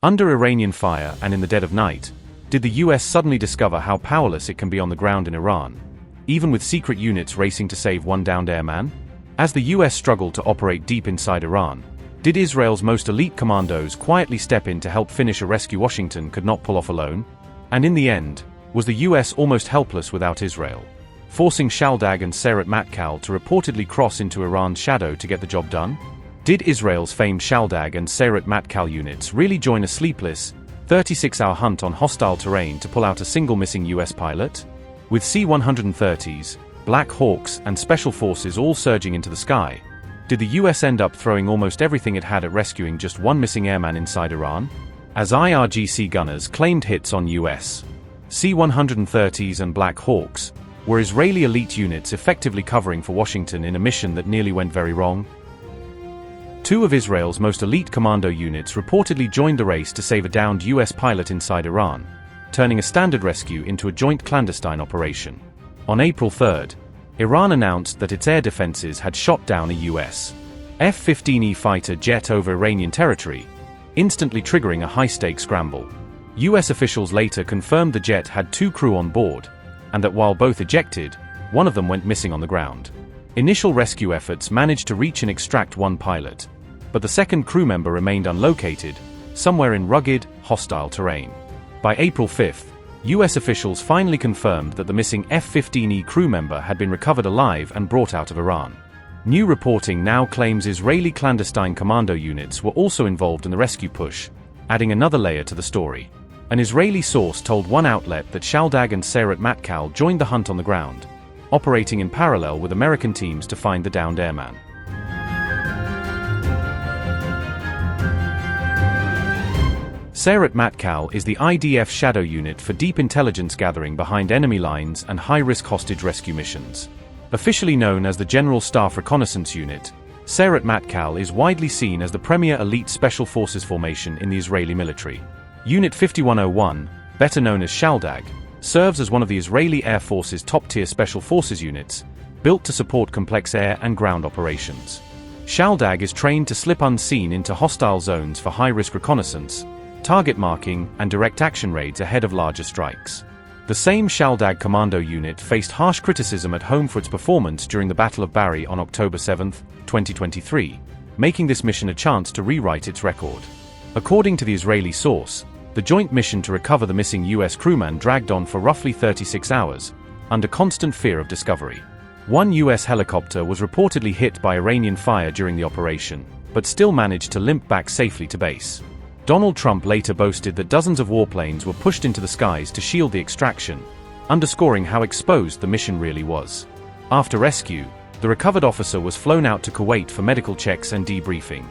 Under Iranian fire and in the dead of night, did the US suddenly discover how powerless it can be on the ground in Iran, even with secret units racing to save one downed airman? As the US struggled to operate deep inside Iran, did Israel's most elite commandos quietly step in to help finish a rescue Washington could not pull off alone? And in the end, was the US almost helpless without Israel, forcing Shaldag and Sayeret Matkal to reportedly cross into Iran's shadow to get the job done? Did Israel's famed Shaldag and Sayeret Matkal units really join a sleepless, 36-hour hunt on hostile terrain to pull out a single missing US pilot? With C-130s, Black Hawks, and Special Forces all surging into the sky, did the US end up throwing almost everything it had at rescuing just one missing airman inside Iran? As IRGC gunners claimed hits on US C-130s and Black Hawks, were Israeli elite units effectively covering for Washington in a mission that nearly went very wrong? Two of Israel's most elite commando units reportedly joined the race to save a downed US pilot inside Iran, turning a standard rescue into a joint clandestine operation. On April 3rd, Iran announced that its air defenses had shot down a US F-15E fighter jet over Iranian territory, instantly triggering a high-stakes scramble. US officials later confirmed the jet had 2 crew on board, and that while both ejected, one of them went missing on the ground. Initial rescue efforts managed to reach and extract one pilot, but the second crew member remained unlocated, somewhere in rugged, hostile terrain. By April 5th, US officials finally confirmed that the missing F-15E crew member had been recovered alive and brought out of Iran. New reporting now claims Israeli clandestine commando units were also involved in the rescue push, adding another layer to the story. An Israeli source told one outlet that Shaldag and Sayeret Matkal joined the hunt on the ground, operating in parallel with American teams to find the downed airman. Sayeret Matkal is the IDF shadow unit for deep intelligence gathering behind enemy lines and high-risk hostage rescue missions. Officially known as the General Staff Reconnaissance Unit, Sayeret Matkal is widely seen as the premier elite special forces formation in the Israeli military. Unit 5101, better known as Shaldag, serves as one of the Israeli Air Force's top-tier special forces units, built to support complex air and ground operations. Shaldag is trained to slip unseen into hostile zones for high-risk reconnaissance, target marking, and direct action raids ahead of larger strikes. The same Shaldag commando unit faced harsh criticism at home for its performance during the Battle of Bari on October 7, 2023, making this mission a chance to rewrite its record. According to the Israeli source, the joint mission to recover the missing US crewman dragged on for roughly 36 hours, under constant fear of discovery. One US helicopter was reportedly hit by Iranian fire during the operation, but still managed to limp back safely to base. Donald Trump later boasted that dozens of warplanes were pushed into the skies to shield the extraction, underscoring how exposed the mission really was. After rescue, the recovered officer was flown out to Kuwait for medical checks and debriefing,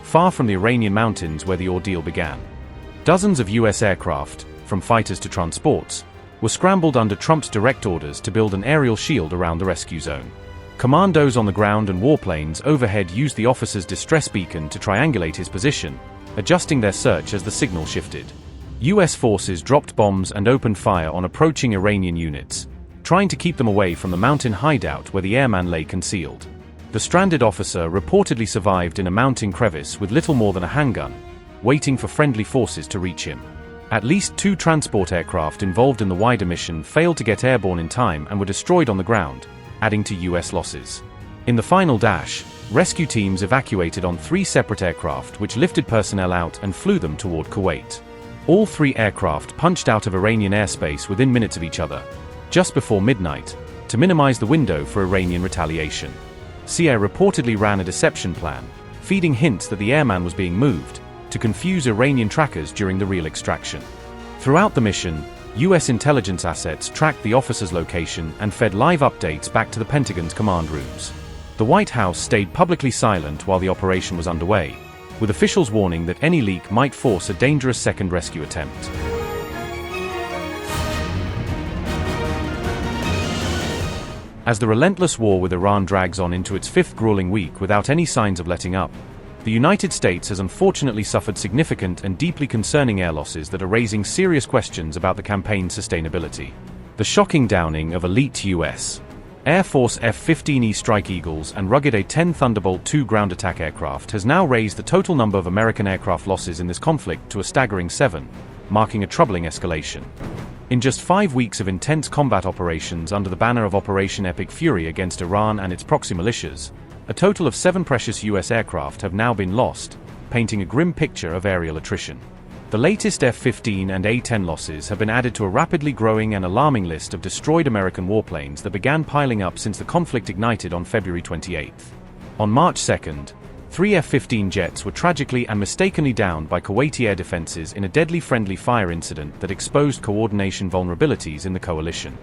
far from the Iranian mountains where the ordeal began. Dozens of US aircraft, from fighters to transports, were scrambled under Trump's direct orders to build an aerial shield around the rescue zone. Commandos on the ground and warplanes overhead used the officer's distress beacon to triangulate his position, adjusting their search as the signal shifted. US forces dropped bombs and opened fire on approaching Iranian units, trying to keep them away from the mountain hideout where the airman lay concealed. The stranded officer reportedly survived in a mountain crevice with little more than a handgun, waiting for friendly forces to reach him. At least 2 transport aircraft involved in the wider mission failed to get airborne in time and were destroyed on the ground, adding to US losses. In the final dash, rescue teams evacuated on 3 separate aircraft which lifted personnel out and flew them toward Kuwait. All 3 aircraft punched out of Iranian airspace within minutes of each other, just before midnight, to minimize the window for Iranian retaliation. CIA reportedly ran a deception plan, feeding hints that the airman was being moved, to confuse Iranian trackers during the real extraction. Throughout the mission, US intelligence assets tracked the officer's location and fed live updates back to the Pentagon's command rooms. The White House stayed publicly silent while the operation was underway, with officials warning that any leak might force a dangerous second rescue attempt. As the relentless war with Iran drags on into its 5th grueling week without any signs of letting up, the United States has unfortunately suffered significant and deeply concerning air losses that are raising serious questions about the campaign's sustainability. The shocking downing of elite US Air Force F-15E Strike Eagles and rugged A-10 Thunderbolt II ground attack aircraft has now raised the total number of American aircraft losses in this conflict to a staggering 7, marking a troubling escalation. In just 5 weeks of intense combat operations under the banner of Operation Epic Fury against Iran and its proxy militias, a total of 7 precious U.S. aircraft have now been lost, painting a grim picture of aerial attrition. The latest F-15 and A-10 losses have been added to a rapidly growing and alarming list of destroyed American warplanes that began piling up since the conflict ignited on February 28. On March 2, 3 F-15 jets were tragically and mistakenly downed by Kuwaiti air defenses in a deadly friendly fire incident that exposed coordination vulnerabilities in the coalition.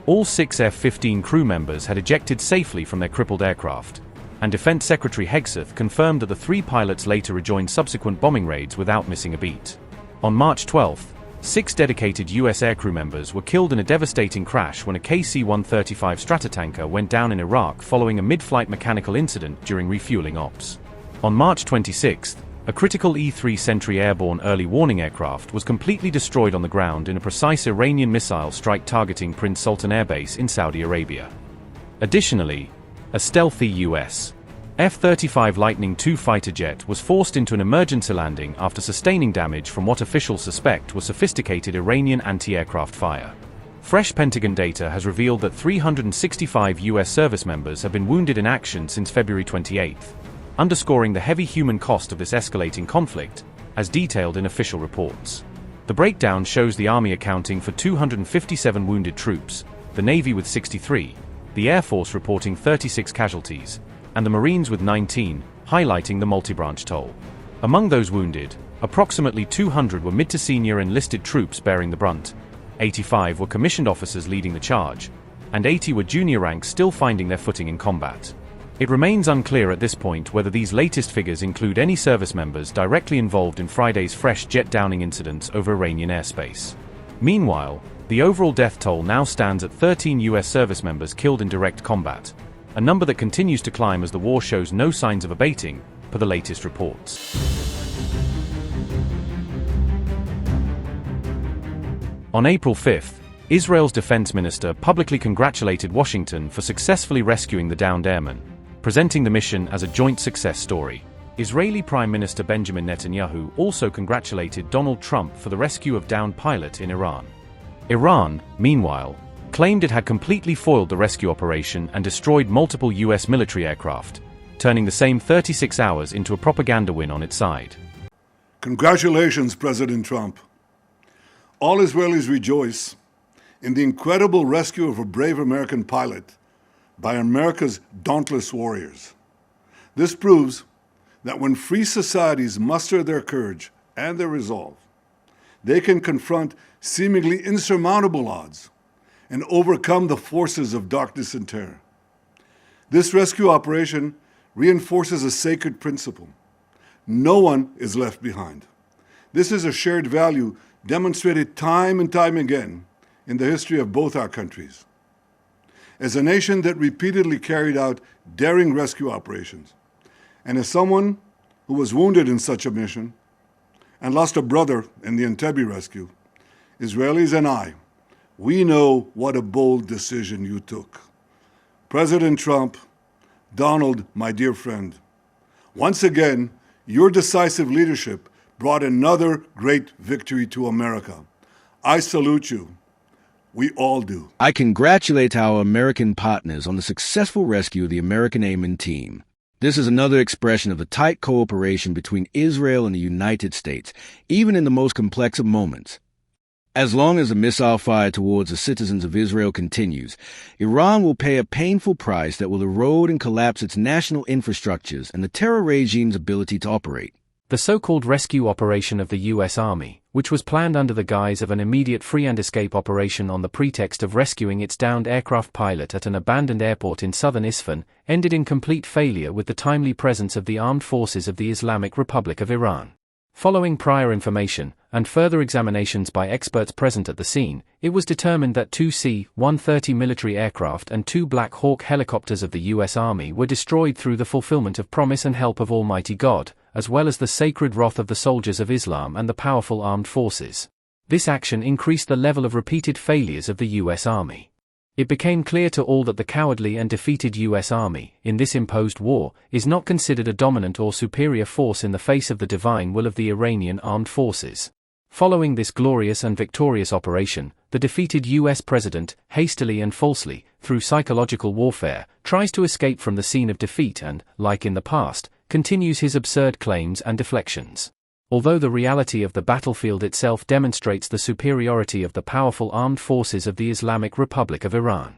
All 6 F-15 crew members had ejected safely from their crippled aircraft, and Defense Secretary Hegseth confirmed that the 3 pilots later rejoined subsequent bombing raids without missing a beat. On March 12, 6 dedicated U.S. aircrew members were killed in a devastating crash when a KC-135 Stratotanker went down in Iraq following a mid-flight mechanical incident during refueling ops. On March 26, a critical E-3 Sentry airborne early warning aircraft was completely destroyed on the ground in a precise Iranian missile strike targeting Prince Sultan Air Base in Saudi Arabia. Additionally, a stealthy U.S. F-35 Lightning II fighter jet was forced into an emergency landing after sustaining damage from what officials suspect was sophisticated Iranian anti-aircraft fire. Fresh Pentagon data has revealed that 365 U.S. service members have been wounded in action since February 28, underscoring the heavy human cost of this escalating conflict, as detailed in official reports. The breakdown shows the Army accounting for 257 wounded troops, the Navy with 63, the Air Force reporting 36 casualties, and the Marines with 19, highlighting the multi-branch toll. Among those wounded, approximately 200 were mid to senior enlisted troops bearing the brunt, 85 were commissioned officers leading the charge, and 80 were junior ranks still finding their footing in combat. It remains unclear at this point whether these latest figures include any service members directly involved in Friday's fresh jet downing incidents over Iranian airspace. Meanwhile, the overall death toll now stands at 13 U.S. service members killed in direct combat, a number that continues to climb as the war shows no signs of abating, per the latest reports. On April 5, Israel's defense minister publicly congratulated Washington for successfully rescuing the downed airman, presenting the mission as a joint success story. Israeli Prime Minister Benjamin Netanyahu also congratulated Donald Trump for the rescue of downed pilot in Iran. Iran, meanwhile, claimed it had completely foiled the rescue operation and destroyed multiple U.S. military aircraft, turning the same 36 hours into a propaganda win on its side. Congratulations, President Trump. All Israelis rejoice in the incredible rescue of a brave American pilot by America's dauntless warriors. This proves that when free societies muster their courage and their resolve, they can confront seemingly insurmountable odds and overcome the forces of darkness and terror. This rescue operation reinforces a sacred principle. No one is left behind. This is a shared value demonstrated time and time again in the history of both our countries. As a nation that repeatedly carried out daring rescue operations, and as someone who was wounded in such a mission and lost a brother in the Entebbe rescue, Israelis and I, we know what a bold decision you took. President Trump, Donald, my dear friend, once again, your decisive leadership brought another great victory to America. I salute you. We all do. I congratulate our American partners on the successful rescue of the American airman team. This is another expression of the tight cooperation between Israel and the United States, even in the most complex of moments. As long as the missile fire towards the citizens of Israel continues, Iran will pay a painful price that will erode and collapse its national infrastructures and the terror regime's ability to operate. The so-called rescue operation of the U.S. Army, which was planned under the guise of an immediate free-and-escape operation on the pretext of rescuing its downed aircraft pilot at an abandoned airport in southern Isfahan, ended in complete failure with the timely presence of the armed forces of the Islamic Republic of Iran. Following prior information, and further examinations by experts present at the scene, it was determined that 2 C-130 military aircraft and 2 Black Hawk helicopters of the U.S. Army were destroyed through the fulfillment of promise and help of Almighty God, as well as the sacred wrath of the soldiers of Islam and the powerful armed forces. This action increased the level of repeated failures of the U.S. Army. It became clear to all that the cowardly and defeated US Army, in this imposed war, is not considered a dominant or superior force in the face of the divine will of the Iranian armed forces. Following this glorious and victorious operation, the defeated US president, hastily and falsely, through psychological warfare, tries to escape from the scene of defeat and, like in the past, continues his absurd claims and deflections. Although the reality of the battlefield itself demonstrates the superiority of the powerful armed forces of the Islamic Republic of Iran.